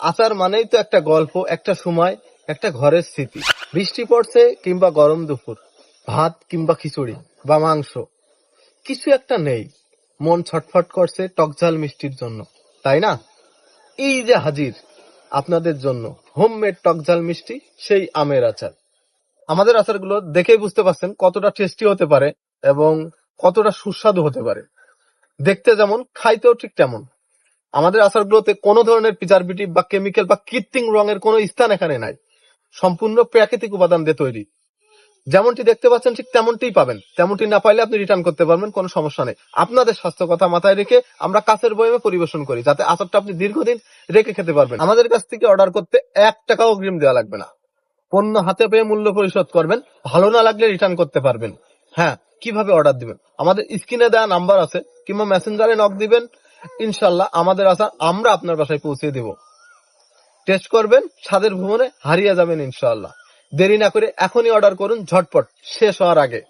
আচার মানেই তো একটা গল্প, একটা সময়, একটা ঘরের স্মৃতি। বৃষ্টি পড়ছে কিংবা গরম দুপুর, ভাত কিংবা খিচুড়ি বা মাংস, কিছু একটা নেই, মন ছটফট করছে টকঝাল মিষ্টির জন্য, তাই না? এই যে হাজির আপনাদের জন্য হোমমেড টকঝাল মিষ্টি, সেই আমের আচার। আমাদের আচারগুলো দেখেই বুঝতে পারছেন কতটা টেস্টি হতে পারে এবং কতটা সুস্বাদু হতে পারে। দেখতে যেমন, খাইতেও ঠিক তেমন। আমাদের আচারগুলোতে কোনো ধরনের প্রিজারভেটিভ বা কেমিক্যাল বা কৃত্রিম রঙের কোনো স্থান এখানে নাই। সম্পূর্ণ প্রাকৃতিক উপাদান দিয়ে তৈরি। যেমনটি দেখতে পাচ্ছেন ঠিক তেমনটিই পাবেন। তেমনটি না পাইলে আপনি রিটার্ন করতে পারবেন, কোনো সমস্যা নেই। আপনাদের স্বাস্থ্য কথা মাথায় রেখে আমরা কাঁচের বয়মে পরিবেশন করি, যাতে আচারটা আপনি দীর্ঘদিন রেখে খেতে পারবেন। আমাদের কাছ থেকে অর্ডার করতে 1 টাকাও অগ্রিম দেওয়া লাগবে না। পণ্য হাতে পেয়ে মূল্য পরিশোধ করবেন, ভালো না লাগলে রিটার্ন করতে পারবেন। হ্যাঁ, কিভাবে অর্ডার দিবেন? আমাদের স্ক্রিনে দেওয়া নাম্বার আছে কিংবা মেসেঞ্জারে নক দিবেন, ইনশাল্লাহ আমাদের আচার আমরা আপনার বাসায় পৌঁছে দেব। টেস্ট করবেন, স্বাদের ভ্রমণে হারিয়ে যাবেন ইনশাআল্লাহ। দেরি না করে এখনই অর্ডার করুন, ঝটপট শেষ হওয়ার আগে।